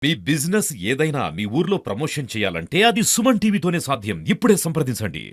మీ business ఏదైనా మీ ఊర్లో promotion చేయాలంటే అది సుమన్ టీవీతోనే సాధ్యం. ఇప్పుడే సంప్రదించండి.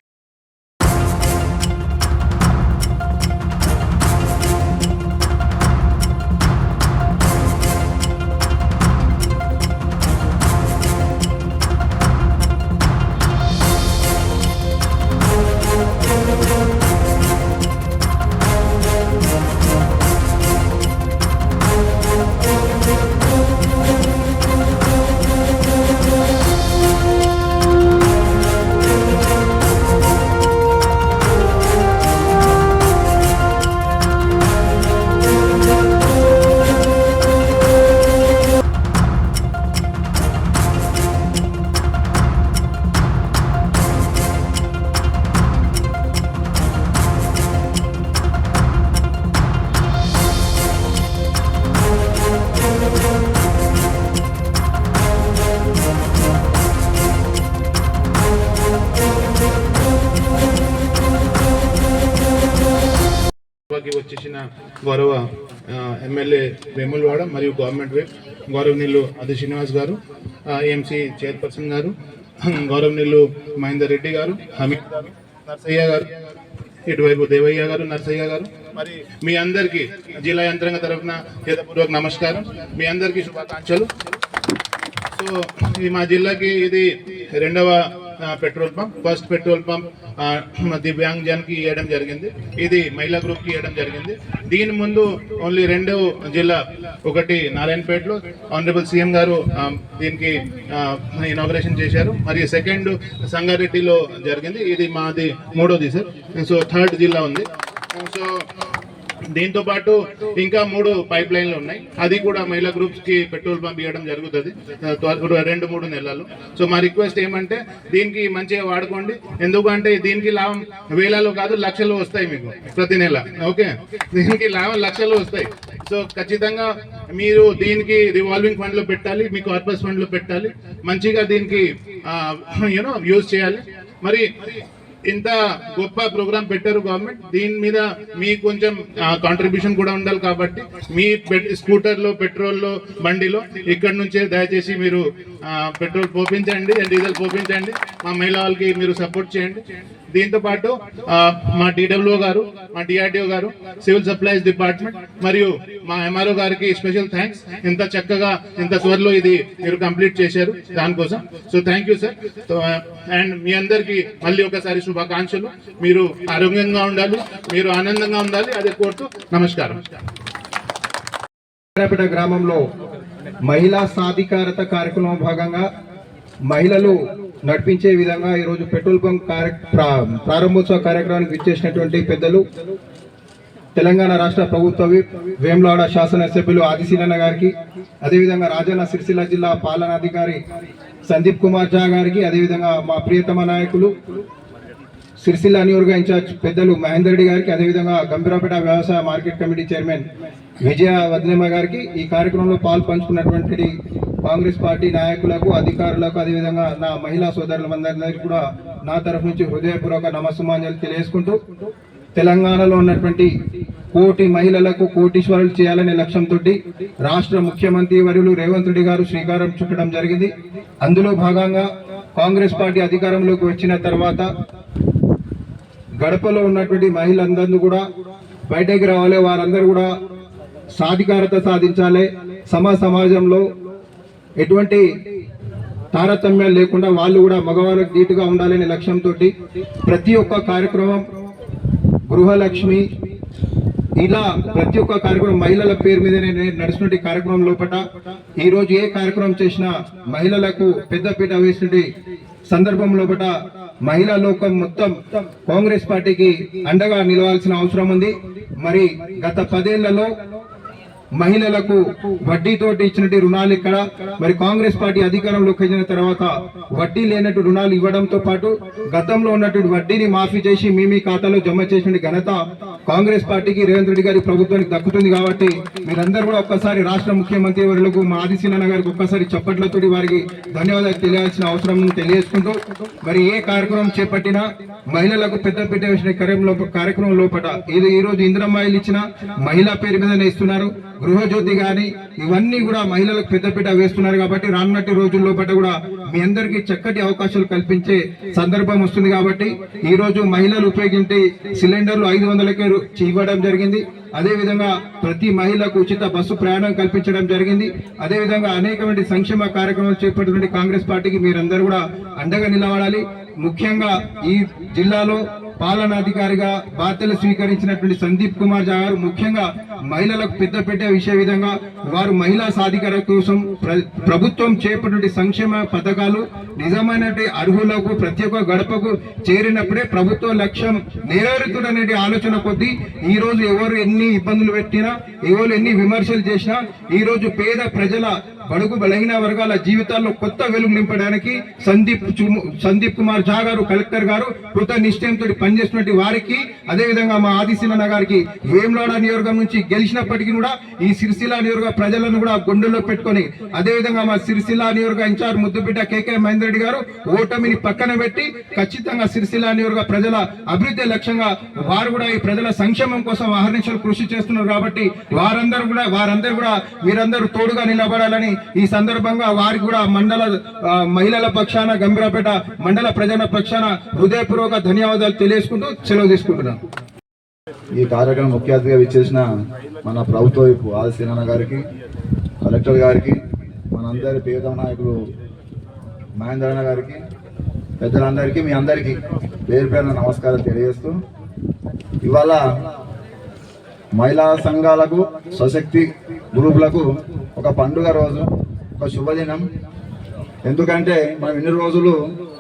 వచ్చేసిన గౌరవ ఎమ్మెల్యే వేములవాడ మరియు గవర్నమెంట్ వైప్ గౌరవనీయులు ఆది శ్రీనివాస్ గారు, ఏఎంసీ చైర్పర్సన్ గారు, గౌరవనీయులు మహేందర్ రెడ్డి గారు, హమీద్ గారు, నర్సయ్య గారు, ఇటువైపు దేవయ్య గారు, నర్సయ్య గారు, మరి మీ అందరికీ జిల్లా యంత్రాంగ తరఫున హృదయపూర్వక నమస్కారం. మీ అందరికీ శుభాకాంక్షలు. సో ఈ మా జిల్లాకి ఇది రెండవ petrol pump. First petrol pump దివ్యాంగ్ జన్కి ఇవ్వడం జరిగింది, ఇది మహిళా గ్రూప్కి ఇవ్వడం జరిగింది. దీని ముందు ఓన్లీ రెండు జిల్లా, ఒకటి నారాయణపేటలో ఆనరబుల్ సీఎం గారు దీనికి ఇనాగ్రేషన్ చేశారు, మరియు సెకండ్ సంగారెడ్డిలో జరిగింది, ఇది మాది మూడోది సార్. సో థర్డ్ జిల్లా ఉంది. సో దీంతో పాటు ఇంకా 3 పైప్ లైన్లు ఉన్నాయి, అది కూడా మహిళా గ్రూప్స్ కి పెట్రోల్ పంప్ ఇవ్వడం జరుగుతుంది 2-3 నెలలు. సో మా రిక్వెస్ట్ ఏమంటే దీనికి మంచిగా వాడుకోండి, ఎందుకంటే దీనికి లాభం వేలలో కాదు లక్షలు వస్తాయి మీకు ప్రతి నెల. ఓకే, దీనికి లాభం లక్షలు వస్తాయి. సో ఖచ్చితంగా మీరు దీనికి రివాల్వింగ్ ఫండ్ లో పెట్టాలి, మీ కార్పస్ ఫండ్ లో పెట్టాలి, మంచిగా దీనికి యూజ్ చేయాలి. మరి ఇంత గొప్ప ప్రోగ్రామ్ పెట్టారు గవర్నమెంట్, దీని మీద మీ కొంచెం కాంట్రిబ్యూషన్ కూడా ఉండాలి. కాబట్టి మీ స్కూటర్లో, పెట్రోల్లో, బండిలో ఇక్కడ నుంచే దయచేసి మీరు పెట్రోల్ పోపించండి, డీజిల్ పోపించండి, మా మహిళా వాళ్ళకి మీరు సపోర్ట్ చేయండి. దీంతో పాటు మా డిడబ్ల్యూ గారు, మా డిఆర్డిఓ గారు, సివిల్ సప్లైస్ డిపార్ట్మెంట్ మరియు మా ఎంఆర్ఓ గారికి స్పెషల్ థ్యాంక్స్. ఇంత చక్కగా ఇంత త్వరలో ఇది మీరు కంప్లీట్ చేశారు దానికోసం. So thank you sir. And మీ అందరికీ మళ్ళీ ఒకసారి శుభాకాంక్షలు. మీరు ఆరోగ్యంగా ఉండాలి, మీరు ఆనందంగా ఉండాలి, అదే కోరుతూ నమస్కారం. గ్రామంలో మహిళా సాధికారత కార్యక్రమం భాగంగా మహిళలు నడిపించే విధంగా ఈరోజు పెట్రోల్ బంక్ ప్రారంభోత్సవ కార్యక్రమానికి విచ్చేసినటువంటి పెద్దలు తెలంగాణ రాష్ట్ర ప్రభుత్వ విప్ వేములవాడ శాసనసభ్యులు ఆదిశీలన్న గారికి, అదేవిధంగా రాజన్న సిరిసిల్ల జిల్లా పాలనాధికారి సందీప్ కుమార్ ఝా గారికి, అదేవిధంగా మా ప్రియతమ నాయకులు సిరిసిల్ల నియోజక ఇన్ఛార్జ్ పెద్దలు మహేందర్ రెడ్డి గారికి, అదేవిధంగా గంభీరాపేట వ్యవసాయ మార్కెట్ కమిటీ చైర్మన్ విజయ వదిలేమ గారికి, ఈ కార్యక్రమంలో పాల్పంచుకున్నటువంటి కాంగ్రెస్ పార్టీ నాయకులకు, అధికారులకు, అదేవిధంగా నా మహిళా సోదరులందరికీ కూడా నా తరఫు నుంచి హృదయపూర్వక నమస్సుమాంజలు తెలియజేసుకుంటూ, తెలంగాణలో ఉన్నటువంటి కోటి మహిళలకు కోటీశ్వరులు చేయాలనే లక్ష్యంతో రాష్ట్ర ముఖ్యమంత్రి వర్యులు రేవంత్ రెడ్డి గారు శ్రీకారం చుట్టడం జరిగింది. అందులో భాగంగా కాంగ్రెస్ పార్టీ అధికారంలోకి వచ్చిన తర్వాత గడపలో ఉన్నటువంటి మహిళలందరూ కూడా బయటకు రావాలి, వారందరూ కూడా సాధికారత సాధించాలి, సమాజంలో ఎటువంటి తారతమ్యాలు లేకుండా వాళ్ళు కూడా మగవాళ్ళకి ధీటుగా ఉండాలనే లక్ష్యంతో ప్రతి ఒక్క కార్యక్రమం, గృహలక్ష్మి, ఇలా ప్రతి ఒక్క కార్యక్రమం మహిళల పేరు మీద నడుస్తున్న కార్యక్రమం లోపల ఈరోజు ఏ కార్యక్రమం చేసినా మహిళలకు పెద్దపీట వేసిన సందర్భం లోపల మహిళా లోకం మొత్తం కాంగ్రెస్ పార్టీకి అండగా నిలవాల్సిన అవసరం ఉంది. మరి గత 10 ఏళ్లలో మహిళలకు వడ్డీతోటి ఇచ్చినట్టు రుణాలు ఇక్కడ, మరి కాంగ్రెస్ పార్టీ అధికారంలోకి వచ్చిన తర్వాత వడ్డీ లేనట్టు రుణాలు ఇవ్వడంతో పాటు గతంలో ఉన్నటువంటి వడ్డీని మాఫీ చేసి మీ ఖాతాలో జమ చేసిన ఘనత కాంగ్రెస్ పార్టీకి, రేవంత్ రెడ్డి గారి ప్రభుత్వానికి దక్కుతుంది. కాబట్టి మీరందరూ కూడా ఒక్కసారి రాష్ట్ర ముఖ్యమంత్రి వర్యులకు, మా ఆదిశీలన్న గారికి ఒక్కసారి చప్పట్లతో వారికి ధన్యవాదాలు తెలియాల్సిన అవసరం తెలియజేసుకుంటూ, మరి ఏ కార్యక్రమం చేపట్టినా మహిళలకు పెద్దపీట వేసిన కార్యక్రమం లోపల ఈ రోజు ఇందిరమ్మ ఇల్లు ఇచ్చిన మహిళా పేరు మీద ఇస్తున్నారు. గృహజ్యోతి కానీ ఇవన్నీ కూడా మహిళలకు పెద్దపీట వేస్తున్నారు. కాబట్టి రానున్నటి రోజుల్లో పాటు కూడా మీ అందరికీ చక్కటి అవకాశాలు కల్పించే సందర్భం వస్తుంది. కాబట్టి ఈ రోజు మహిళలు ఉపయోగించే సిలిండర్లు 500కే ఇవ్వడం జరిగింది. అదే విధంగా ప్రతి మహిళకు ఉచిత బస్సు ప్రయాణం కల్పించడం జరిగింది. అదే విధంగా అనేకమైన సంక్షేమ కార్యక్రమాలు చేపట్టినటువంటి కాంగ్రెస్ పార్టీకి మీరందరూ కూడా అండగా నిలబడాలి. ముఖ్యంగా ఈ జిల్లాలో పాలనాధికారిగా బాధ్యతలు స్వీకరించినటువంటి సందీప్ కుమార్ ఝా గారు ముఖ్యంగా మహిళలకు పెద్దపీట విషయ విధంగా వారు మహిళా సాధికారత కోసం ప్రభుత్వం చేపట్టిన సంక్షేమ పథకాలు నిజమైన అర్హులకు ప్రతి ఒక్క గడపకు చేరినప్పుడే ప్రభుత్వ లక్ష్యం నెరవేరుతుందనే ఆలోచన కొద్దీ ఈ రోజు ఎవరు ఎన్ని ఇబ్బందులు పెట్టినా, ఎవరు ఎన్ని విమర్శలు చేసినా ఈ రోజు పేద ప్రజల బడుగు బలహీన వర్గాల జీవితాల్లో కొత్త వెలుగు నింపడానికి సందీప్ కుమార్ ఝా గారు కలెక్టర్ గారు కృత నిశ్చయంతో పనిచేస్తున్నటువంటి వారికి, అదే విధంగా మా ఆదిశీలన్న గారికి వేములాడ నియోజకవర్గం నుంచి గెలిచినప్పటికీ కూడా ఈ సిరిసిల్ల నియోజకవర్గ ప్రజలను కూడా గుండెల్లో పెట్టుకొని, అదే విధంగా మా సిరిసిల్ల నియోజకవర్గ ఇన్ఛార్జ్ ముద్దుబిడ్డ కేకే మహేందర్ రెడ్డి గారు ఓటమిని పక్కన పెట్టి ఖచ్చితంగా సిరిసిల్ల నియోజకవర్గ ప్రజల అభివృద్ధి లక్ష్యంగా వారు కూడా ఈ ప్రజల సంక్షేమం కోసం అహర్నిశలు కృషి చేస్తున్నారు. కాబట్టి వారందరూ కూడా మీరందరూ తోడుగా నిలబడాలని ఈ సందర్భంగా వారికి కూడా మండల మహిళల పక్షాన, గంభీరాపేట మండల ప్రజల పక్షాన హృదయపూర్వక ధన్యవాదాలు తెలియజేసుకుంటూ సెలవు తీసుకుంటున్నాను. ఈ కార్యక్రమం ముఖ్య అతిథిగా విచ్చేసిన మన ప్రభుత్వ వైపు ఆదిశీలన్న గారికి, కలెక్టర్ గారికి, మనందరి పేద నాయకులు మహేంద్రన్న గారికి, పెద్దలందరికీ మీ అందరికీ పేరు పేరున నమస్కారం తెలియజేస్తూ, ఇవాళ మహిళా సంఘాలకు, స్వశక్తి గ్రూపులకు ఒక పండుగ రోజు, ఒక శుభదినం. ఎందుకంటే మనం ఇన్ని రోజులు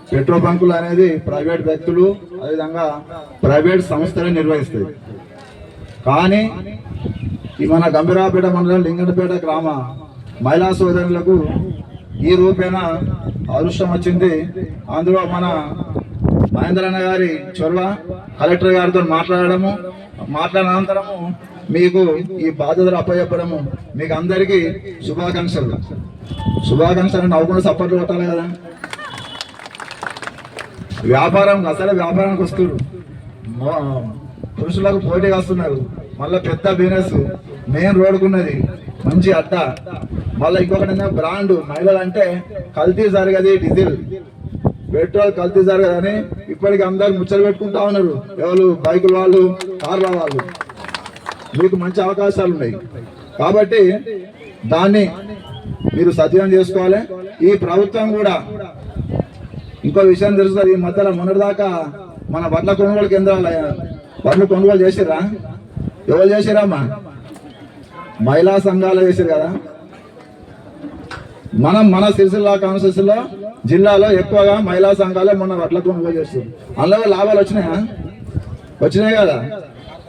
పెట్రోల్ బంకులు అనేది ప్రైవేట్ వ్యక్తులు, అదేవిధంగా ప్రైవేట్ సంస్థలే నిర్వహిస్తాయి. కానీ ఈ మన గంభీరాపేట మండలం లింగనపేట గ్రామ మహిళా సోదరులకు ఈ రూపేణ అదృష్టం వచ్చింది. అందులో మన మహేంద్రన్న గారి చొరవ, కలెక్టర్ గారితో మాట్లాడిన అనంతరము మీకు ఈ బాధ్యతలు అప్పచెప్పడము, మీకు అందరికీ శుభాకాంక్షలు నవ్వుకుండా సపోర్ట్లు కొట్టాలి కదా. వ్యాపారానికి వస్తున్నారు, పురుషులకు పోటీగా వస్తున్నారు. మళ్ళీ పెద్ద బిజినెస్ మెయిన్ రోడ్డుకున్నది, మంచి అడ్డ. మళ్ళీ ఇంకొకటి బ్రాండ్ మహిళలు అంటే కల్తీ జరగది, డీజిల్ పెట్రోల్ కల్తీ జరగదని ఇప్పటికి అందరు ముచ్చలు పెట్టుకుంటా ఉన్నారు. ఎవరు బైకుల వాళ్ళు, కార్ల వాళ్ళు. మీకు మంచి అవకాశాలు ఉన్నాయి కాబట్టి దాన్ని మీరు సద్వినియోగం చేసుకోవాలి. ఈ ప్రభుత్వం కూడా ఇంకో విషయం తెలుస్తుంది. ఈ మధ్యలో మొన్నటిదాకా మన వడ్ల కొనుగోలు కేంద్రాలు వడ్లు కొనుగోలు చేసిర్రా? ఎవరు చేసిరమ్మా? మహిళా సంఘాలు చేసిరు కదా. మన సిరిసిల్ల కాన్స్టిట్యూన్సీలో జిల్లాలో ఎక్కువగా మహిళా సంఘాలే మొన్న వడ్ల కొనుగోలు చేస్తారు. అందులో లాభాలు వచ్చినాయి కదా.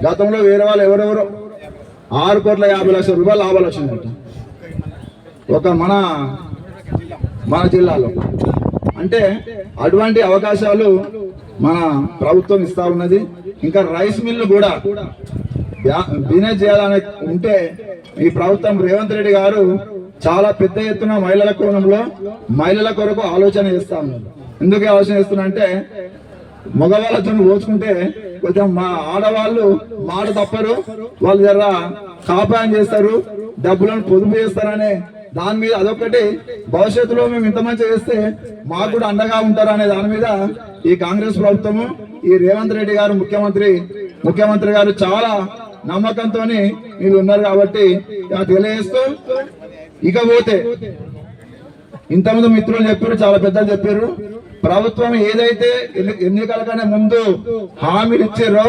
గతంలో వేరే వాళ్ళు ఎవరెవరో 6,50,00,000 లాభాలు వచ్చినాయట ఒక మన జిల్లాలో. అంటే అటువంటి అవకాశాలు మన ప్రభుత్వం ఇస్తా ఉన్నది. ఇంకా రైస్ మిల్లు కూడా బిజినెస్ చేయాలని ఉంటే ఈ ప్రభుత్వం రేవంత్ రెడ్డి గారు చాలా పెద్ద ఎత్తున మహిళల కోణంలో మహిళల కొరకు ఆలోచన చేస్తా ఉన్నారు. ఎందుకు ఆలోచన చేస్తున్నా అంటే మగవాళ్ళతో పోల్చుకుంటే కొంచెం మా ఆడవాళ్ళు మాట తప్పరు, వాళ్ళు జర కాపాయం చేస్తారు, డబ్బులను పొదుపు చేస్తారనే దాని మీద అదొకటి. భవిష్యత్తులో మేము ఇంత మంచి చేస్తే మాకు కూడా అండగా ఉంటారు అనే దాని మీద ఈ కాంగ్రెస్ ప్రభుత్వము, ఈ రేవంత్ రెడ్డి గారు ముఖ్యమంత్రి గారు చాలా నమ్మకంతో మీరు ఉన్నారు. కాబట్టి తెలియజేస్తూ, ఇకపోతే ఇంతకుముందు మిత్రులు చెప్పారు, చాలా పెద్దలు చెప్పారు, ప్రభుత్వం ఏదైతే ఎన్నికల కన్నా ముందు హామీలు ఇచ్చారో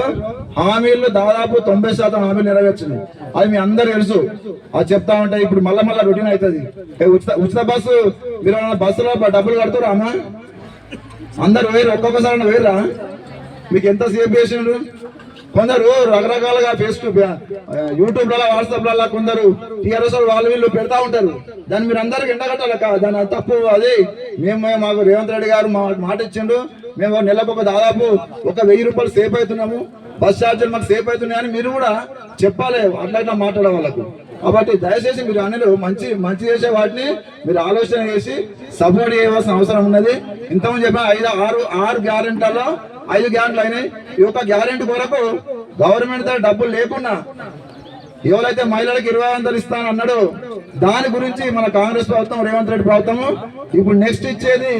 హామీలు దాదాపు 90% హామీలు నెరవేర్చింది. అది మీ అందరు తెలుసు. అది చెప్తా ఉంటాయి. ఇప్పుడు మళ్ళా రొటీన్ అవుతుంది. ఉచిత బస్సు, మీరు బస్సులో డబ్బులు కడుతురా అమ్మా? అందరు వేరు, ఒక్కొక్కసారి వేరురా. మీకు ఎంత సేవ్ చేసిండ్రు? కొందరు రకరకాలుగా ఫేస్బుక్, యూట్యూబ్లలో, వాట్సాప్లలో కొందరు టీఆర్ఎస్ వాళ్ళు వీళ్ళు పెడతా ఉంటారు. దాన్ని మీరు అందరికి ఎండగట్టాలి. దాని తప్పు అది. మాకు రేవంత్ రెడ్డి గారు మాట ఇచ్చిండు, మేము నెలకు దాదాపు 1,000 రూపాయలు సేఫ్ అవుతున్నాము, బస్ ఛార్జీలు మాకు సేఫ్ అవుతున్నాయని మీరు కూడా చెప్పాలి అట్లా మాట్లాడే వాళ్ళకు. కాబట్టి దయచేసి మీరు అన్నలు మంచి చేసే వాటిని మీరు ఆలోచన చేసి సపోర్ట్ చేయవలసిన అవసరం ఉన్నది. ఇంతకుముందు చెప్పిన 6 గ్యారెంటీలలో 5 గ్యారెంటీలు అయినాయి. ఈ యొక్క గ్యారెంటీ కొరకు గవర్నమెంట్ దగ్గర డబ్బులు లేకుండా ఎవరైతే మహిళలకు 20,000 ఇస్తాను అన్నాడో దాని గురించి మన కాంగ్రెస్ ప్రభుత్వం, రేవంత్ రెడ్డి ప్రభుత్వము ఇప్పుడు నెక్స్ట్ ఇచ్చేది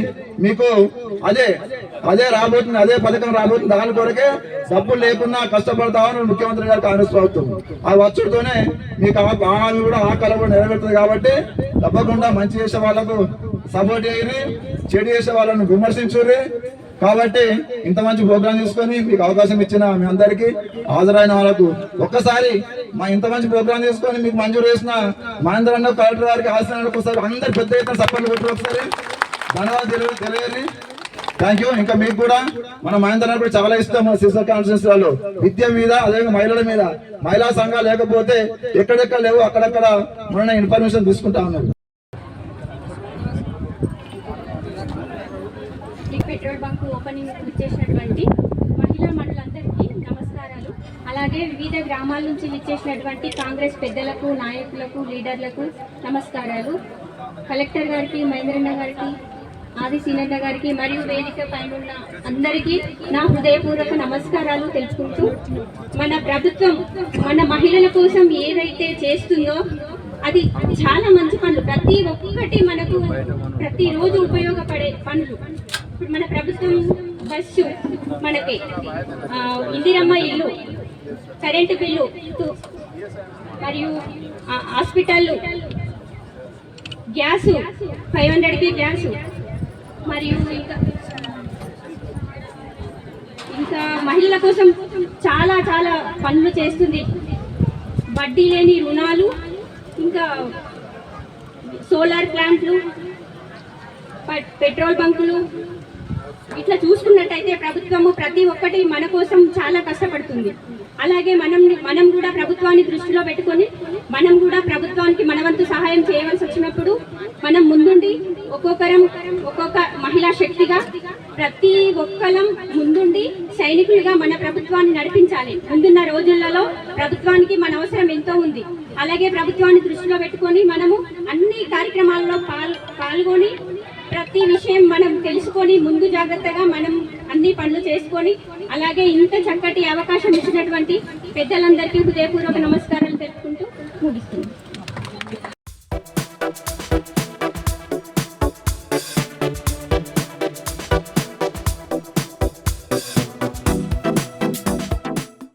మీకు అదే రాబోతుంది, అదే పథకం రాబోతుంది. దాని కొరకే డబ్బులు లేకున్నా కష్టపడతామని ముఖ్యమంత్రి గారు కాంగ్రెస్ ప్రభుత్వం ఆ వచ్చుడితోనే మీకు హామీ కూడా ఆ కళ కూడా నెరవేరుతుంది. కాబట్టి తప్పకుండా మంచి చేసే వాళ్ళకు సపోర్ట్ చేయరి, చెడు చేసే వాళ్ళను విమర్శించుర్రి. కాబట్టి ఇంత మంచి ప్రోగ్రాం తీసుకొని మీకు అవకాశం ఇచ్చిన మీ అందరికీ, హాజరైన వాళ్ళకు ఒక్కసారి మా ఇంత మంచి ప్రోగ్రాం తీసుకొని మీకు మంజూరు చేసిన మహేందర్ అన్న, కలెక్టర్ గారికి, హాజరైన ఒకసారి అందరు పెద్ద ఎత్తున సప్పట్లు కొట్టి ఒకసారి ధన్యవాదాలు తెలియజేయాలి. Thank you. ఇంకా మీకు కూడా మన మహేందర్ అన్న కూడా చాలా ఇష్టం. మన సిస్టర్ కాన్ఫరెన్స్ లో విద్య మీద, అదే మహిళల మీద, మహిళా సంఘాలు లేకపోతే ఎక్కడెక్కడ లేవు అక్కడక్కడ మొన్న ఇన్ఫర్మేషన్ తీసుకుంటా ఉన్నారు. పెట్రోల్ బంక్ ఓపెనింగ్ ఇచ్చేసినటువంటి మహిళా మండలందరికీ నమస్కారాలు. అలాగే వివిధ గ్రామాల నుంచి ఇచ్చేసినటువంటి కాంగ్రెస్ పెద్దలకు, నాయకులకు, లీడర్లకు నమస్కారాలు. కలెక్టర్ గారికి, మహేంద్రన్న గారికి, ఆది సీనన్న గారికి మరియు వేదిక పైన ఉన్న అందరికీ నా హృదయపూర్వక నమస్కారాలు తెలుపుకుంటూ, మన ప్రభుత్వం మన మహిళల కోసం ఏదైతే చేస్తుందో అది చాలా మంచి పనులు, ప్రతి ఒక్కటి మనకు ప్రతిరోజు ఉపయోగపడే పనులు. ఇప్పుడు మన ప్రభుత్వం బస్సు, మనకి ఇందిరమ్మ ఇల్లు, కరెంటు బిల్లు, మరియు హాస్పిటల్, గ్యాసు 500కి గ్యాసు, మరియు ఇంకా మహిళల కోసం చాలా చాలా పనులు చేస్తుంది. వడ్డీ లేని రుణాలు, ఇంకా సోలార్ ప్లాంట్లు, పెట్రోల్ బంకులు, ఇట్లా చూసుకున్నట్టయితే ప్రభుత్వము ప్రతి ఒక్కటి మన కోసం చాలా కష్టపడుతుంది. అలాగే మనం కూడా ప్రభుత్వాన్ని దృష్టిలో పెట్టుకొని మనం కూడా ప్రభుత్వానికి మనవంతు సహాయం చేయవలసి వచ్చినప్పుడు మనం ముందుండి ఒక్కొక్క మహిళా శక్తిగా ప్రతి ఒక్కరం ముందుండి సైనికులుగా మన ప్రభుత్వాన్ని నడిపించాలి. ముందున్న రోజులలో ప్రభుత్వానికి మన అవసరం ఎంతో ఉంది. అలాగే ప్రభుత్వాన్ని దృష్టిలో పెట్టుకొని మనము అన్ని కార్యక్రమాల్లో పాల్గొని ప్రతి విషయం మనం తెలుసుకొని ముందు జాగ్రత్తగా మనం అన్ని పనులు చేసుకొని, అలాగే ఇంత చక్కటి అవకాశం ఇచ్చినటువంటి పెద్దలందరికీ హృదయపూర్వక నమస్కారాలు తెలుపుకుంటూ ముగిస్తున్నాను.